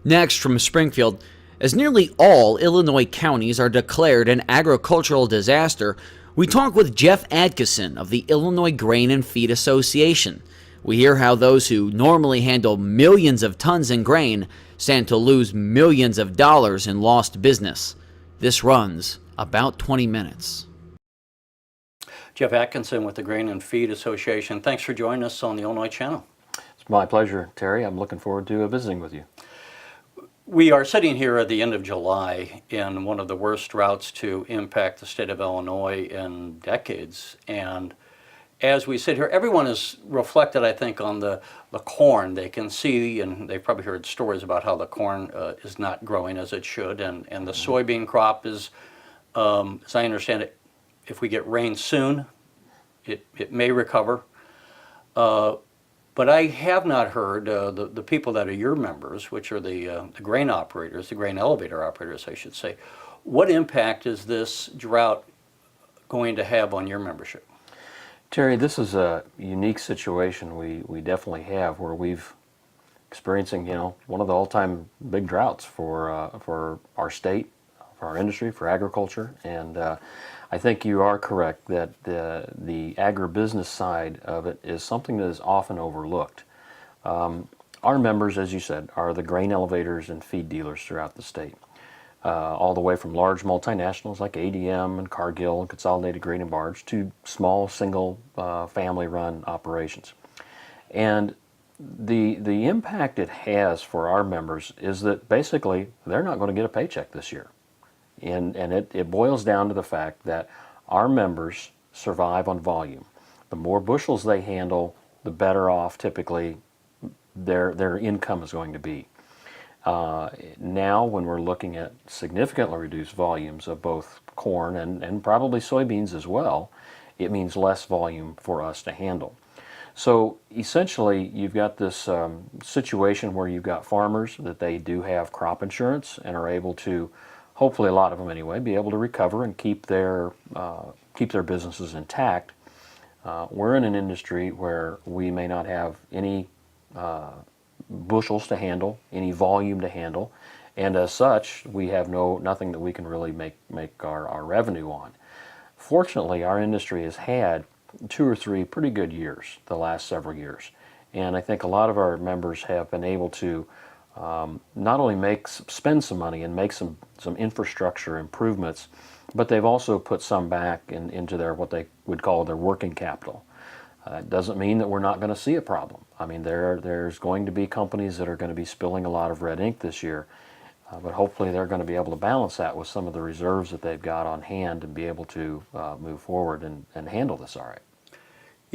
Next, from Springfield, as nearly all Illinois counties are declared an agricultural disaster, we talk with Jeff Adkisson of the Illinois Grain and Feed Association. We hear how those who normally handle millions of tons in grain stand to lose millions of dollars in lost business. This runs about 20 minutes. Jeff Adkisson with the Grain and Feed Association. Thanks for joining us on the Illinois Channel. It's my pleasure, Terry. I'm looking forward to visiting with you. We are sitting here at the end of July in one of the worst droughts to impact the state of Illinois in decades. And as we sit here, everyone is reflected, I think, on the corn. They can see, and they've probably heard stories about how the corn is not growing as it should. And the soybean crop is, as I understand it, if we get rain soon, it may recover. But I have not heard the people that are your members, which are the grain operators, the grain elevator operators, I should say. What impact is this drought going to have on your membership? Terry, this is a unique situation we definitely have where we've experiencing, one of the all-time big droughts for our state, for our industry, for agriculture, and I think you are correct that the agribusiness side of it is something that is often overlooked. Our members, as you said, are the grain elevators and feed dealers throughout the state, all the way from large multinationals like ADM and Cargill and Consolidated Grain and Barge to small single family-run operations. And the impact it has for our members is that basically they're not going to get a paycheck this year. And it boils down to the fact that our members survive on volume. The more bushels they handle, the better off typically their income is going to be. Now when we're looking at significantly reduced volumes of both corn and probably soybeans as well, it means less volume for us to handle. So essentially you've got this situation where you've got farmers that they do have crop insurance and are able to, hopefully a lot of them anyway, be able to recover and keep their businesses intact. We're in an industry where we may not have any bushels to handle, any volume to handle, and as such, we have nothing that we can really make our revenue on. Fortunately, our industry has had 2 or 3 pretty good years the last several years, and I think a lot of our members have been able to not only spend some money and make some infrastructure improvements, but they've also put some back into their what they would call their working capital. It doesn't mean that we're not going to see a problem. I mean, there's going to be companies that are going to be spilling a lot of red ink this year, but hopefully they're going to be able to balance that with some of the reserves that they've got on hand and be able to move forward and handle this all right.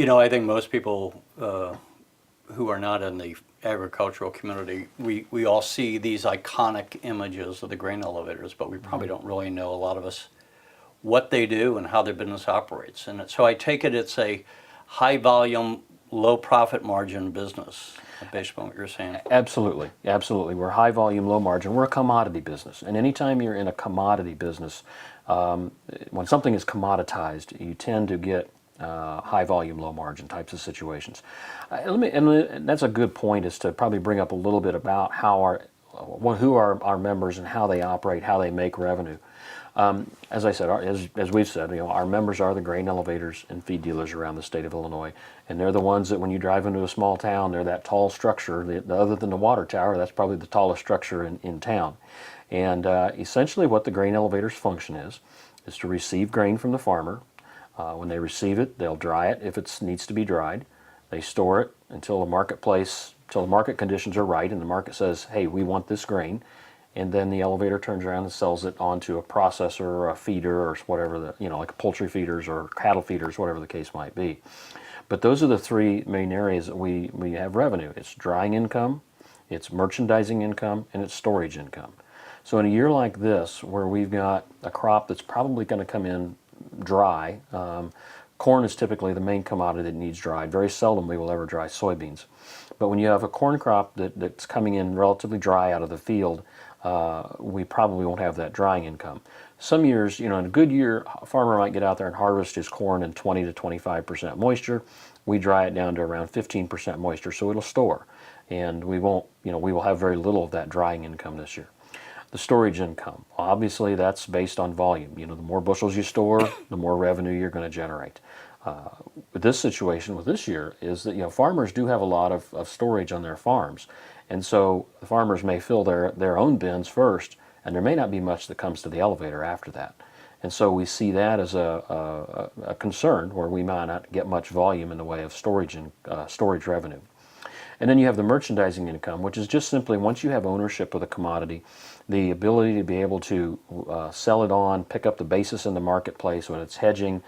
I think most people who are not in the agricultural community, we all see these iconic images of the grain elevators, but we probably don't really know, a lot of us, what they do and how their business operates. And so I take it it's a high volume, low profit margin business, based upon what you're saying. Absolutely, absolutely. We're high volume, low margin. We're a commodity business. And anytime you're in a commodity business, when something is commoditized, you tend to get high volume, low margin types of situations. And that's a good point, is to probably bring up a little bit about who are our members and how they operate, how they make revenue. As I said, as we've said, our members are the grain elevators and feed dealers around the state of Illinois, and they're the ones that when you drive into a small town, they're that tall structure. Other than the water tower, that's probably the tallest structure in town. And essentially what the grain elevators function is to receive grain from the farmer. When they receive it, they'll dry it if it needs to be dried. They store it until the market conditions are right and the market says, hey, we want this grain. And then the elevator turns around and sells it onto a processor or a feeder or whatever, like poultry feeders or cattle feeders, whatever the case might be. But those are the 3 main areas that we have revenue. It's drying income, it's merchandising income, and it's storage income. So in a year like this, where we've got a crop that's probably going to come in dry, corn is typically the main commodity that needs dried. Very seldom we will ever dry soybeans. But when you have a corn crop that's coming in relatively dry out of the field, we probably won't have that drying income. Some years, in a good year, a farmer might get out there and harvest his corn in 20 to 25% moisture. We dry it down to around 15% moisture, so it'll store. and we won't, we will have very little of that drying income this year. The storage income, obviously that's based on volume. The more bushels you store, the more revenue you're going to generate. With this situation, with this year, is that farmers do have a lot of storage on their farms, and so the farmers may fill their own bins first, and there may not be much that comes to the elevator after that. And so we see that as a concern where we might not get much volume in the way of storage and storage revenue. And then you have the merchandising income, which is just simply once you have ownership of the commodity, the ability to be able to sell it on, pick up the basis in the marketplace when it's hedging,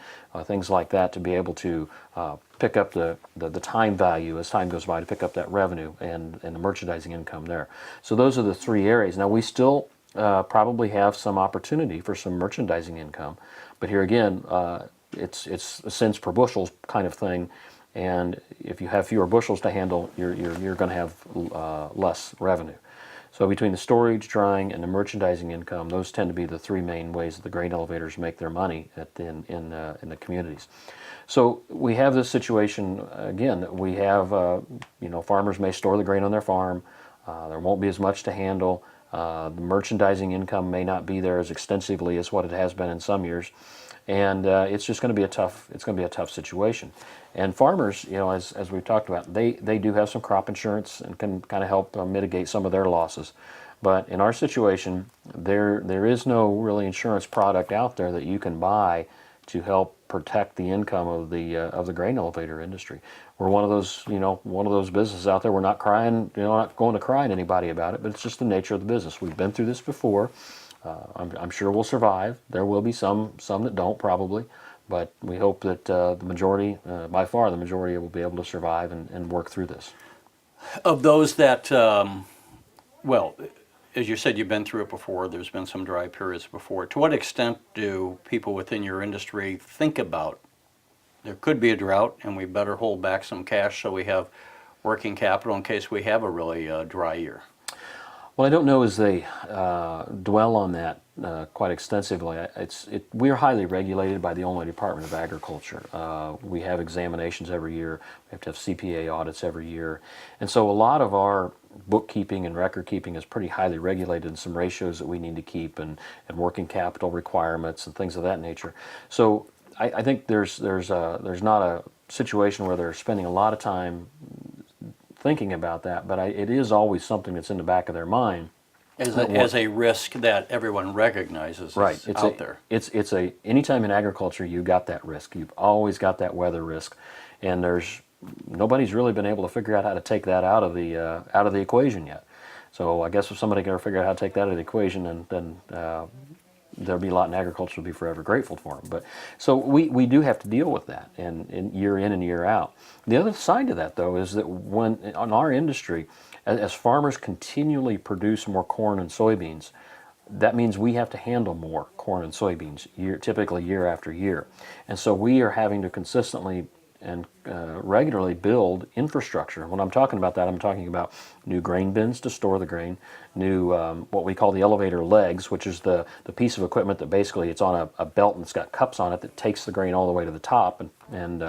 things like that, to be able to pick up the time value as time goes by, to pick up that revenue and the merchandising income there. So those are the three areas. Now we still probably have some opportunity for some merchandising income, but here again, it's a cents per bushel kind of thing. And if you have fewer bushels to handle, you're going to have less revenue. So between the storage, drying, and the merchandising income, those tend to be the three main ways that the grain elevators make their money in the communities. So we have this situation again. We have farmers may store the grain on their farm. There won't be as much to handle. The merchandising income may not be there as extensively as what it has been in some years. And it's just going to be a tough situation. And farmers, as we've talked about, they do have some crop insurance and can kind of help mitigate some of their losses. But in our situation, there is no really insurance product out there that you can buy to help protect the income of the grain elevator industry. We're one of those businesses out there. We're not crying, not going to cry at anybody about it, but it's just the nature of the business. We've been through this before. I'm sure we'll survive. There will be some that don't probably, but we hope that the majority, by far the majority, will be able to survive and work through this. Of those that, as you said, you've been through it before, there's been some dry periods before. To what extent do people within your industry think about there could be a drought and we better hold back some cash so we have working capital in case we have a really dry year? Well, I don't know as they dwell on that quite extensively. We are highly regulated by the Illinois Department of Agriculture. We have examinations every year. We have to have CPA audits every year. And so a lot of our bookkeeping and record keeping is pretty highly regulated, and some ratios that we need to keep and working capital requirements and things of that nature. So I think there's not a situation where they're spending a lot of time thinking about that, but it is always something that's in the back of their mind. As a risk that everyone recognizes right. It's out there. It's anytime in agriculture you got that risk. You've always got that weather risk, and nobody's really been able to figure out how to take that out of the equation yet. So I guess if somebody can figure out how to take that out of the equation, then there'll be a lot in agriculture to be forever grateful for them. But so we do have to deal with that, and year in and year out. The other side to that, though, is that when on our industry, as farmers continually produce more corn and soybeans, that means we have to handle more corn and soybeans typically year after year. And so we are having to consistently and regularly build infrastructure. When I'm talking about that, I'm talking about new grain bins to store the grain, new what we call the elevator legs, which is the piece of equipment that basically it's on a belt and it's got cups on it that takes the grain all the way to the top, and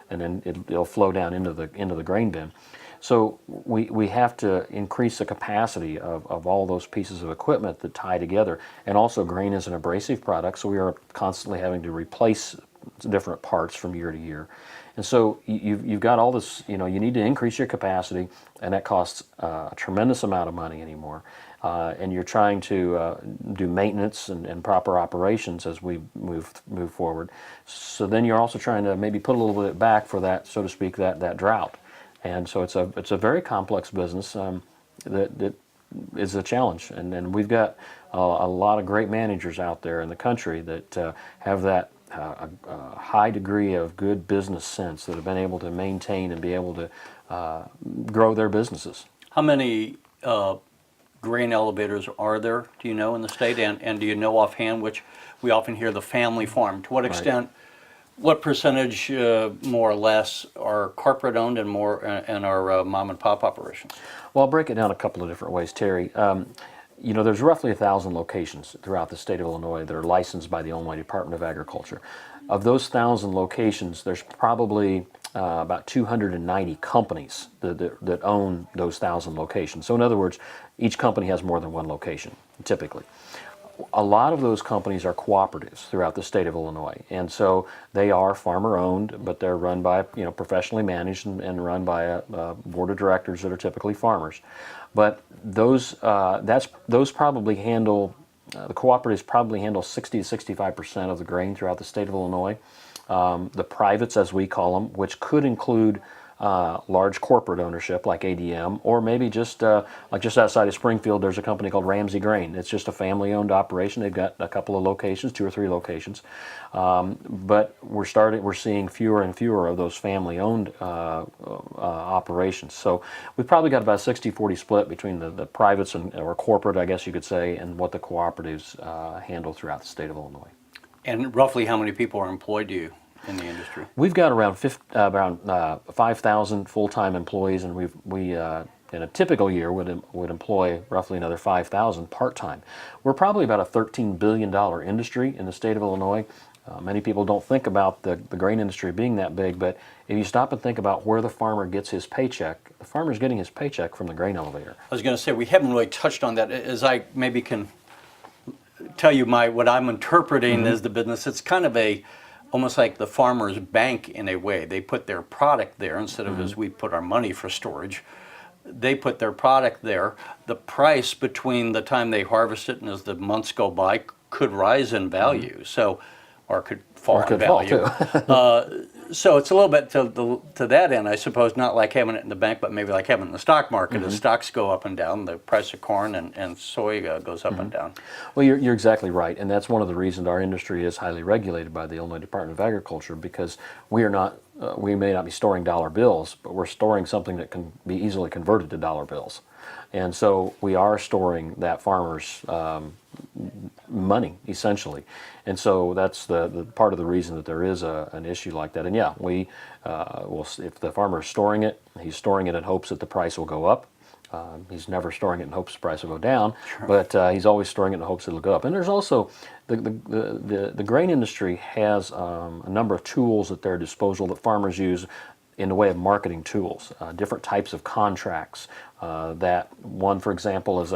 then it'll flow down into the grain bin. So we have to increase the capacity of all those pieces of equipment that tie together. And also grain is an abrasive product, so we are constantly having to replace different parts from year to year. And so you've got all this, you need to increase your capacity, and that costs a tremendous amount of money anymore. And you're trying to do maintenance and proper operations as we move forward. So then you're also trying to maybe put a little bit back for that, so to speak, that drought. And so it's a very complex business that is a challenge. And we've got a lot of great managers out there in the country that have that a high degree of good business sense, that have been able to maintain and be able to grow their businesses. How many grain elevators are there, do you know, in the state? And do you know offhand, which we often hear the family farm, to what extent, what percentage more or less are corporate owned and are mom and pop operations? Well, I'll break it down a couple of different ways, Terry. There's roughly 1,000 locations throughout the state of Illinois that are licensed by the Illinois Department of Agriculture. Of those 1,000 locations, there's probably about 290 companies that own those 1,000 locations. So in other words, each company has more than one location, typically. A lot of those companies are cooperatives throughout the state of Illinois, and so they are farmer-owned, but they're run by, professionally managed and run by a board of directors that are typically farmers. But those probably handle the cooperatives probably handle 60 to 65% of the grain throughout the state of Illinois. The privates, as we call them, which could include large corporate ownership like ADM, or maybe just like just outside of Springfield, there's a company called Ramsey Grain. It's just a family-owned operation. They've got a couple of locations, 2 or 3 locations, but we're seeing fewer and fewer of those family-owned operations. So we've probably got about a 60-40 split between the privates or corporate, I guess you could say, and what the cooperatives handle throughout the state of Illinois. And roughly how many people are employed, do you, in the industry? We've got around 5,000 full-time employees, and we in a typical year would employ roughly another 5,000 part-time. We're probably about a $13 billion industry in the state of Illinois. Many people don't think about the grain industry being that big, but if you stop and think about where the farmer gets his paycheck, the farmer's getting his paycheck from the grain elevator. I was going to say, we haven't really touched on that. As I maybe can tell you what I'm interpreting as the business, it's kind of almost like the farmer's bank in a way. They put their product there instead of as we put our money for storage. They put their product there. The price between the time they harvest it and as the months go by could rise in value, or could fall in value. So it's a little bit to that end, I suppose, not like having it in the bank, but maybe like having it in the stock market. As stocks go up and down, the price of corn and soy goes up and down. Well, you're exactly right, and that's one of the reasons our industry is highly regulated by the Illinois Department of Agriculture, because we are not, we may not be storing dollar bills, but we're storing something that can be easily converted to dollar bills. And so we are storing that farmer's money, essentially. And so that's the part of the reason that there is an issue like that. And yeah, we will, if the farmer is storing it, he's storing it in hopes that the price will go up. He's never storing it in hopes the price will go down, but he's always storing it in hopes it'll go up. And there's also the grain industry has a number of tools at their disposal that farmers use in the way of marketing tools, different types of contracts. That one, for example, is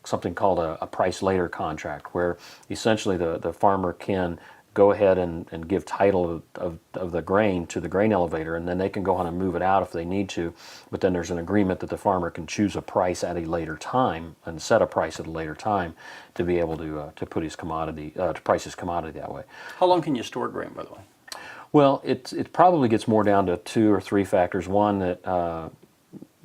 something called a price later contract, where essentially the farmer can go ahead and give title of the grain to the grain elevator, and then they can go on and move it out if they need to. But then there's an agreement that the farmer can choose a price at a later time and set a price at a later time to be able to put his commodity to price his commodity that way. How long can you store grain, by the way? Well, it probably gets more down to 2 or 3 factors. One, that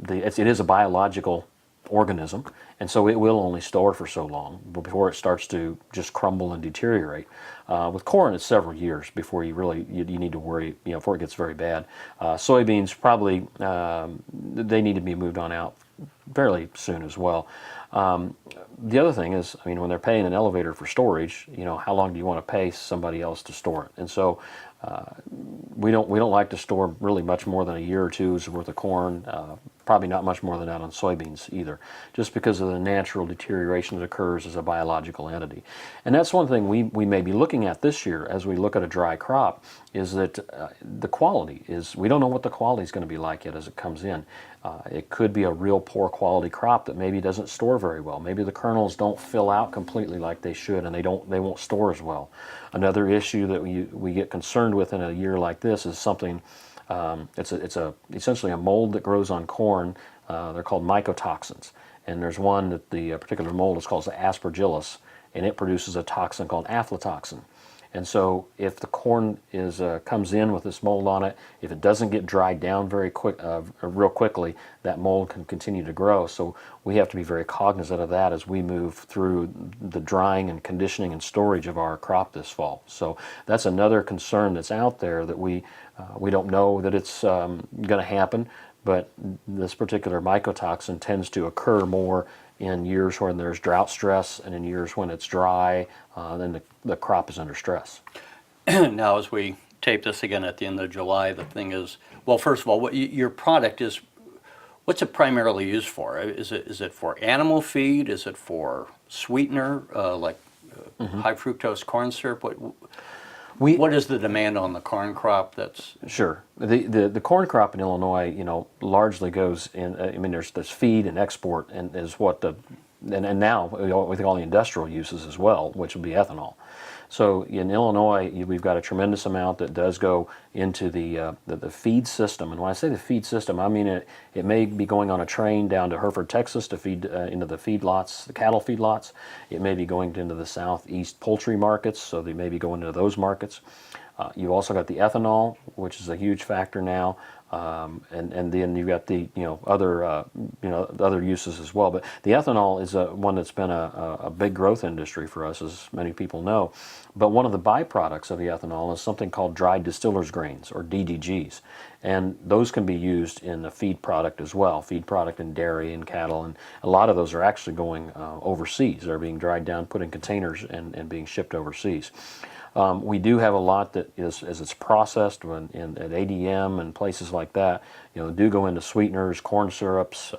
it is a biological organism, and so it will only store for so long before it starts to just crumble and deteriorate. With corn, it's several years before you need to worry, before it gets very bad. Soybeans probably they need to be moved on out fairly soon as well. The other thing is, when they're paying an elevator for storage, how long do you want to pay somebody else to store it? And so we don't like to store really much more than a year or two's worth of corn. Probably not much more than that on soybeans either, just because of the natural deterioration that occurs as a biological entity. And that's one thing we may be looking at this year as we look at a dry crop, is that the quality is, we don't know what the quality is going to be like yet as it comes in. It could be a real poor quality crop that maybe doesn't store very well. Maybe the kernels don't fill out completely like they should, and they won't store as well. Another issue that we get concerned with in a year like this is something. It's essentially a mold that grows on corn. They're called mycotoxins, and there's one that the particular mold is called Aspergillus, and it produces a toxin called aflatoxin. And so if the corn comes in with this mold on it, if it doesn't get dried down real quickly, that mold can continue to grow. So we have to be very cognizant of that as we move through the drying and conditioning and storage of our crop this fall. So that's another concern that's out there that we don't know that it's going to happen, but this particular mycotoxin tends to occur more in years when there's drought stress, and in years when it's dry, then the crop is under stress. Now, as we tape this again at the end of July, the thing is, well, first of all, what your product is, what's it primarily used for? Is it for animal feed? Is it for sweetener, like high fructose corn syrup? What is the demand on the corn crop that's... Sure. The corn crop in Illinois, largely goes in. I mean, there's feed and export, and is what and now with all the industrial uses as well, which will be ethanol. So in Illinois, we've got a tremendous amount that does go into the feed system. And when I say the feed system, I mean it may be going on a train down to Hereford, Texas to feed into the feedlots, the cattle feedlots. It may be going into the southeast poultry markets, so they may be going into those markets. You've also got the ethanol, which is a huge factor now, and then you've got the other uses as well. But the ethanol is one that's been a big growth industry for us, as many people know. But one of the byproducts of the ethanol is something called dried distillers grains, or DDGs, and those can be used in the feed product as well. Feed product in dairy and cattle, and a lot of those are actually going overseas. They're being dried down, put in containers, and being shipped overseas. We do have a lot that is, as it's processed at ADM and places like that, do go into sweeteners, corn syrups.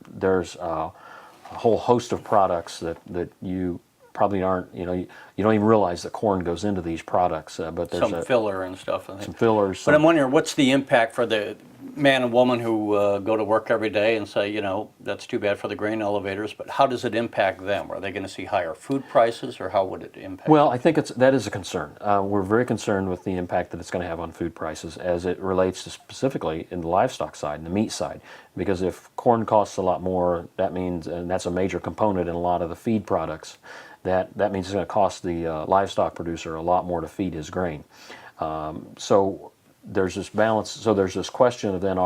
There's a whole host of products that you probably aren't, you don't even realize that corn goes into these products. But there's some filler and stuff, I think. Some fillers. But I'm wondering, what's the impact for the man and woman who go to work every day and say, that's too bad for the grain elevators, but how does it impact them? Are they going to see higher food prices, or how would it impact Well, them? I think that is a concern. We're very concerned with the impact that it's going to have on food prices as it relates to specifically in the livestock side and the meat side. Because if corn costs a lot more, that means, and that's a major component in a lot of the feed products, that means it's going to cost the livestock producer a lot more to feed his grain. So there's this balance. So there's this question of then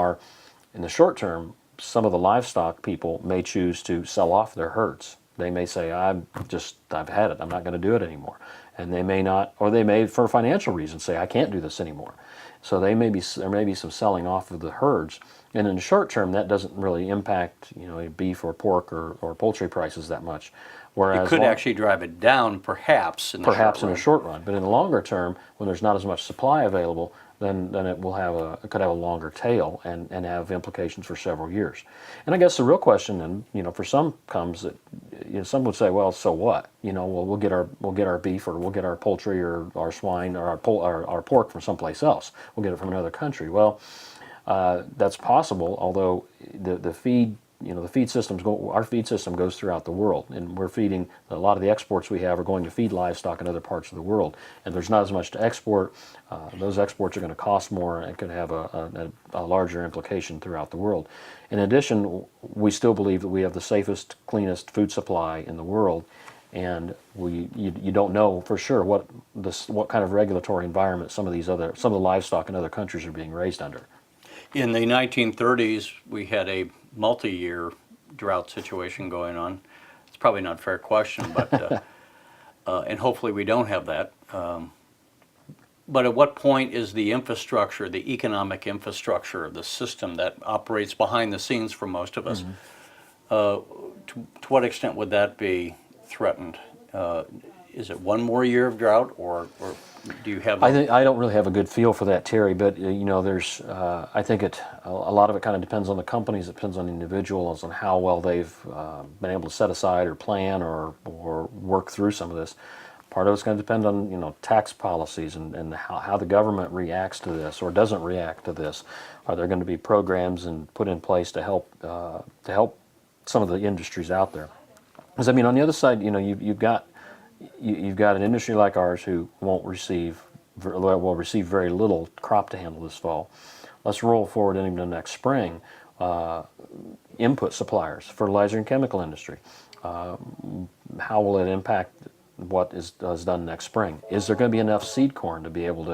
in the short term, some of the livestock people may choose to sell off their herds. They may say, I've had it. I'm not going to do it anymore. And they may not, or they may, for financial reasons, say, I can't do this anymore. So there may be some selling off of the herds. And in the short term, that doesn't really impact, beef or pork or poultry prices that much. Whereas It could actually drive it down, perhaps, in the short run. in the short run. But in the longer term, when there's not as much supply available, then it could have a longer tail and have implications for several years. And I guess the real question, and for some comes that some would say, well, so what? We'll get our beef, or we'll get our poultry or our swine or our pork from someplace else. We'll get it from another country. Well, that's possible. Although the feed. The feed systems our feed system goes throughout the world, and we're feeding a lot of the exports we have are going to feed livestock in other parts of the world, and there's not as much to export. Those exports are going to cost more and could have a larger implication throughout the world. In addition, we still believe that we have the safest, cleanest food supply in the world, and you don't know for sure what kind of regulatory environment some of the livestock in other countries are being raised under. In the 1930s, we had a multi-year drought situation going on. It's probably not a fair question, but and hopefully we don't have that. But at what point is the infrastructure, the economic infrastructure, the system that operates behind the scenes for most of us, to what extent would that be threatened? Is it one more year of drought, or do you have? I don't really have a good feel for that, Terry. But there's I think a lot of it kind of depends on the companies. It depends on the individuals, on how well they've been able to set aside or plan or work through some of this. Part of it's going to depend on tax policies and how the government reacts to this or doesn't react to this. Are there going to be programs put in place to help some of the industries out there? Because on the other side, you've got an industry like ours who will receive very little crop to handle this fall. Let's roll forward into next spring. Input suppliers, fertilizer and chemical industry. How will it impact what is done next spring? Is there going to be enough seed corn to be able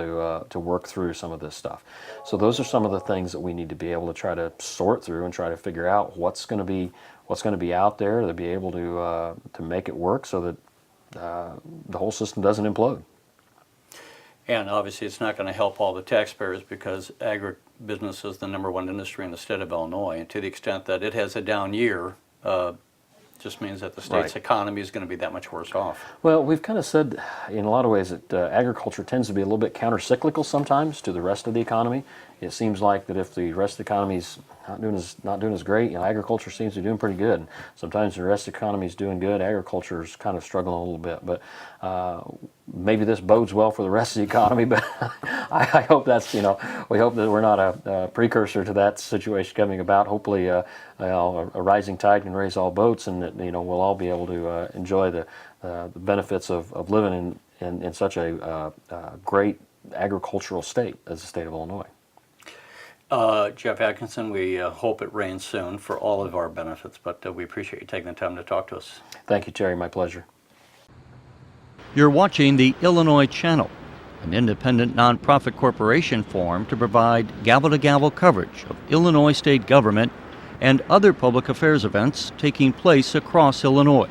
to work through some of this stuff? So those are some of the things that we need to be able to try to sort through and try to figure out what's going to be out there to be able to make it work so that the whole system doesn't implode. And obviously it's not going to help all the taxpayers, because agribusiness is the #1 industry in the state of Illinois, and to the extent that it has a down year, just means that the state's economy is going to be that much worse off. Well, we've kind of said in a lot of ways that agriculture tends to be a little bit counter-cyclical sometimes to the rest of the economy. It seems like that if the rest of the economy's not doing as great. Agriculture seems to be doing pretty good. Sometimes the rest of the economy is doing good. Agriculture is kind of struggling a little bit, but maybe this bodes well for the rest of the economy. But I hope that's we hope that we're not a precursor to that situation coming about. Hopefully, a rising tide can raise all boats, and that we'll all be able to enjoy the benefits of living in such a great agricultural state as the state of Illinois. Jeff Adkisson, we hope it rains soon for all of our benefits, but we appreciate you taking the time to talk to us. Thank you, Terry. My pleasure. You're watching the Illinois Channel, an independent nonprofit corporation formed to provide gavel-to-gavel coverage of Illinois state government and other public affairs events taking place across Illinois.